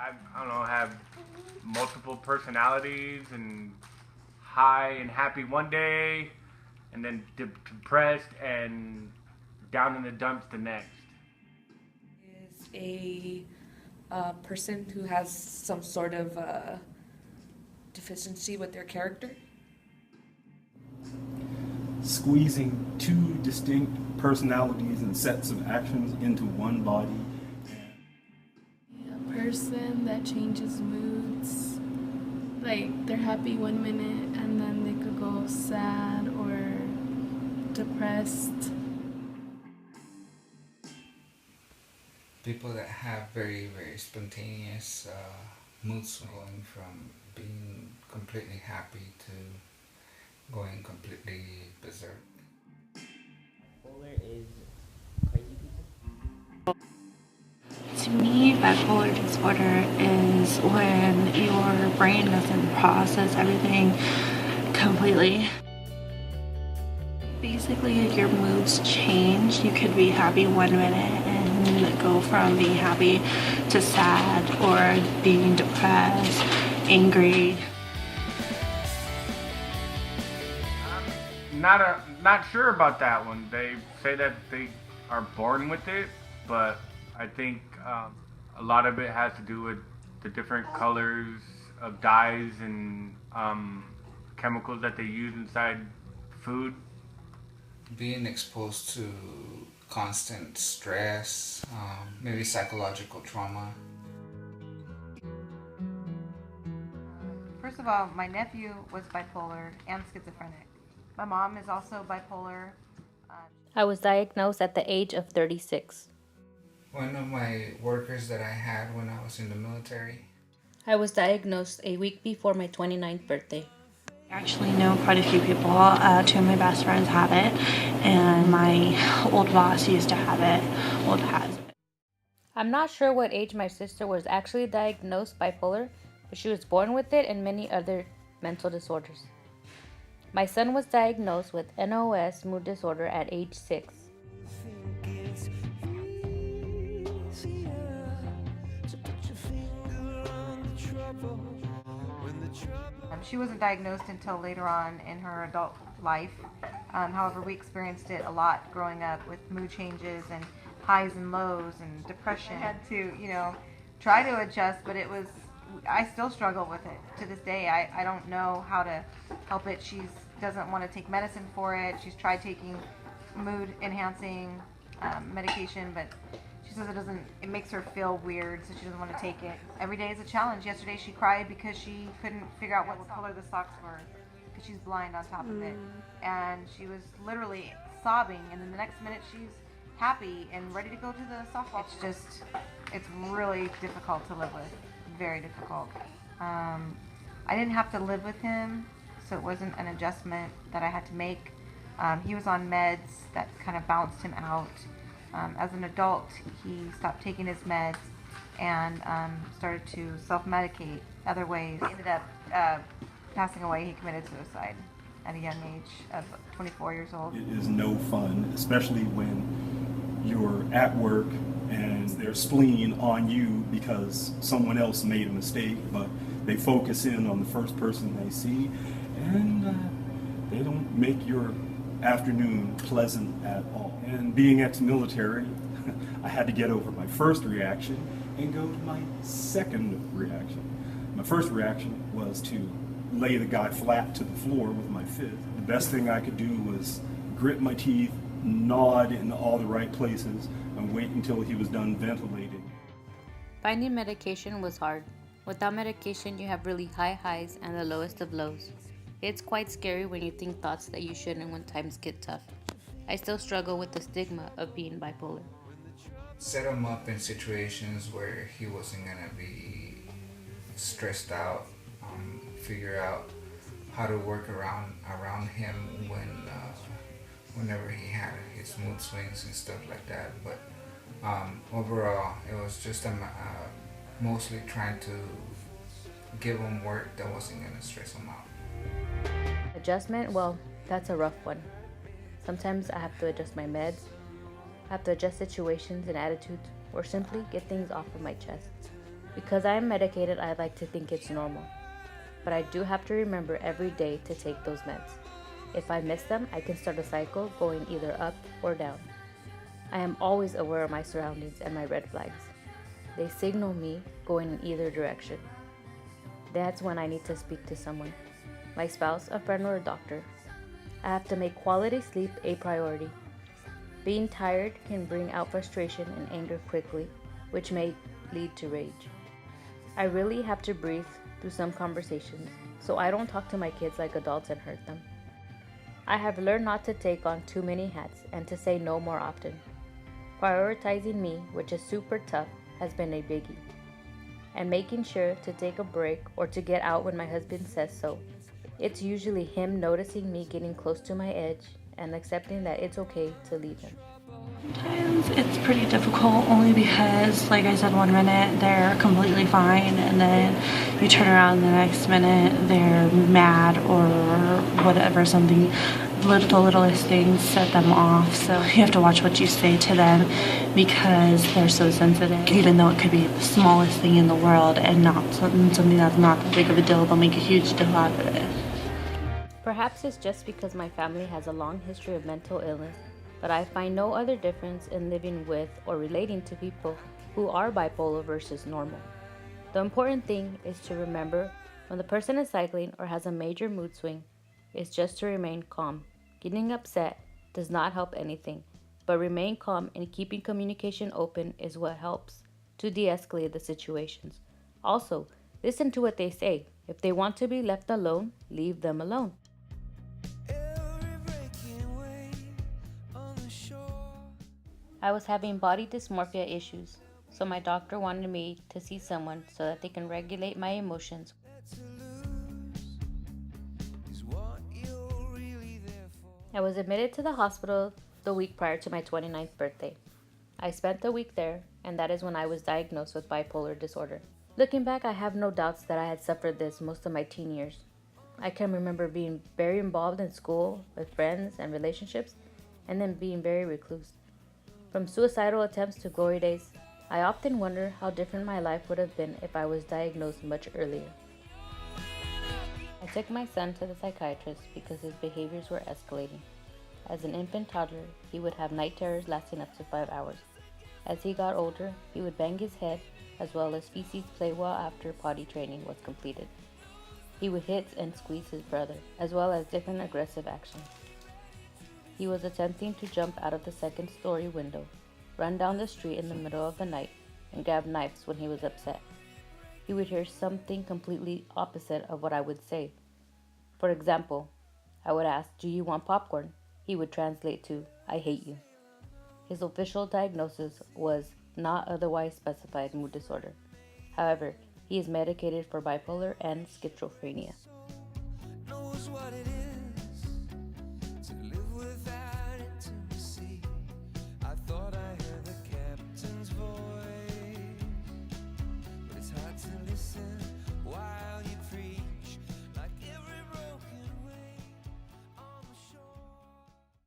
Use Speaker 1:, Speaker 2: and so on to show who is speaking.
Speaker 1: I don't know, have multiple personalities and high and happy one day, and then depressed and down in the dumps the next.
Speaker 2: Is a person who has some sort of deficiency with their character.
Speaker 3: Squeezing two distinct personalities and sets of actions into one body.
Speaker 4: A person that changes moods. Like, they're happy one minute and then they could go sad or depressed.
Speaker 5: People that have very, very spontaneous mood swings, going from being completely happy to going completely berserk.
Speaker 6: Bipolar is crazy people.
Speaker 7: To me, bipolar disorder is when your brain doesn't process everything completely. Basically, your moods change. You could be happy one minute and go from being happy to sad or being depressed, angry.
Speaker 1: Not sure about that one. They say that they are born with it, but I think a lot of it has to do with the different colors of dyes and chemicals that they use inside food.
Speaker 5: Being exposed to constant stress, maybe psychological trauma.
Speaker 8: First of all, my nephew was bipolar and schizophrenic. My mom is also bipolar.
Speaker 9: I was diagnosed at the age of 36.
Speaker 5: One of my workers that I had when I was in the military.
Speaker 9: I was diagnosed a week before my 29th birthday.
Speaker 7: I actually know quite a few people. Two of my best friends have it, and my old boss used to have it, has it.
Speaker 9: I'm not sure what age my sister was actually diagnosed bipolar, but she was born with it and many other mental disorders. My son was diagnosed with NOS mood disorder at age 6.
Speaker 8: She wasn't diagnosed until later on in her adult life. However, we experienced it a lot growing up with mood changes and highs and lows and depression. I had to, try to adjust, but I still struggle with it to this day. I don't know how to help it. She doesn't want to take medicine for it. She's tried taking mood enhancing medication, but she says it makes her feel weird, so she doesn't want to take it. Every day is a challenge. Yesterday she cried because she couldn't figure out what color the socks were because she's blind on top of it. And she was literally sobbing, and then the next minute she's happy and ready to go to the softball. It's really difficult to live with. Very difficult. I didn't have to live with him, so it wasn't an adjustment that I had to make. He was on meds that kind of balanced him out. As an adult, he stopped taking his meds and started to self-medicate other ways. He ended up passing away. He committed suicide at a young age of 24 years old.
Speaker 3: It is no fun, especially when you're at work and their spleen on you because someone else made a mistake, but they focus in on the first person they see, and they don't make your afternoon pleasant at all. And being ex-military, I had to get over my first reaction and go to my second reaction. My first reaction was to lay the guy flat to the floor with my fist. The best thing I could do was grit my teeth, nod in all the right places, and wait until he was done ventilating.
Speaker 9: Finding medication was hard. Without medication, you have really high highs and the lowest of lows. It's quite scary when you think thoughts that you shouldn't when times get tough. I still struggle with the stigma of being bipolar.
Speaker 5: Set him up in situations where he wasn't going to be stressed out, figure out how to work around him whenever he had his mood swings and stuff like that. But overall, it was just mostly trying to give him work that wasn't going to stress him out.
Speaker 9: Adjustment, well, that's a rough one. Sometimes I have to adjust my meds, I have to adjust situations and attitudes, or simply get things off of my chest. Because I am medicated, I like to think it's normal. But I do have to remember every day to take those meds. If I miss them, I can start a cycle going either up or down. I am always aware of my surroundings and my red flags. They signal me going in either direction. That's when I need to speak to someone, my spouse, a friend, or a doctor. I have to make quality sleep a priority. Being tired can bring out frustration and anger quickly, which may lead to rage. I really have to breathe through some conversations, so I don't talk to my kids like adults and hurt them. I have learned not to take on too many hats and to say no more often. Prioritizing me, which is super tough, has been a biggie. And making sure to take a break or to get out when my husband says so. It's usually him noticing me getting close to my edge and accepting that it's okay to leave him.
Speaker 7: Sometimes it's pretty difficult only because, like I said, 1 minute they're completely fine and then you turn around the next minute they're mad or whatever, something, the littlest things set them off. So you have to watch what you say to them because they're so sensitive. Even though it could be the smallest thing in the world and not something that's not that big of a deal, they'll make a huge deal out of it.
Speaker 9: Perhaps it's just because my family has a long history of mental illness, but I find no other difference in living with or relating to people who are bipolar versus normal. The important thing is to remember when the person is cycling or has a major mood swing is just to remain calm. Getting upset does not help anything, but remain calm and keeping communication open is what helps to de-escalate the situations. Also, listen to what they say. If they want to be left alone, leave them alone. I was having body dysmorphia issues, so my doctor wanted me to see someone so that they can regulate my emotions. I was admitted to the hospital the week prior to my 29th birthday. I spent the week there, and that is when I was diagnosed with bipolar disorder. Looking back, I have no doubts that I had suffered this most of my teen years. I can remember being very involved in school, with friends and relationships, and then being very recluse. From suicidal attempts to glory days, I often wonder how different my life would have been if I was diagnosed much earlier. I took my son to the psychiatrist because his behaviors were escalating. As an infant toddler, he would have night terrors lasting up to 5 hours. As he got older, he would bang his head, as well as feces play well after potty training was completed. He would hit and squeeze his brother, as well as different aggressive actions. He was attempting to jump out of the second-story window, run down the street in the middle of the night, and grab knives when he was upset. He would hear something completely opposite of what I would say. For example, I would ask, "Do you want popcorn?" He would translate to, "I hate you." His official diagnosis was not otherwise specified mood disorder. However, he is medicated for bipolar and schizophrenia.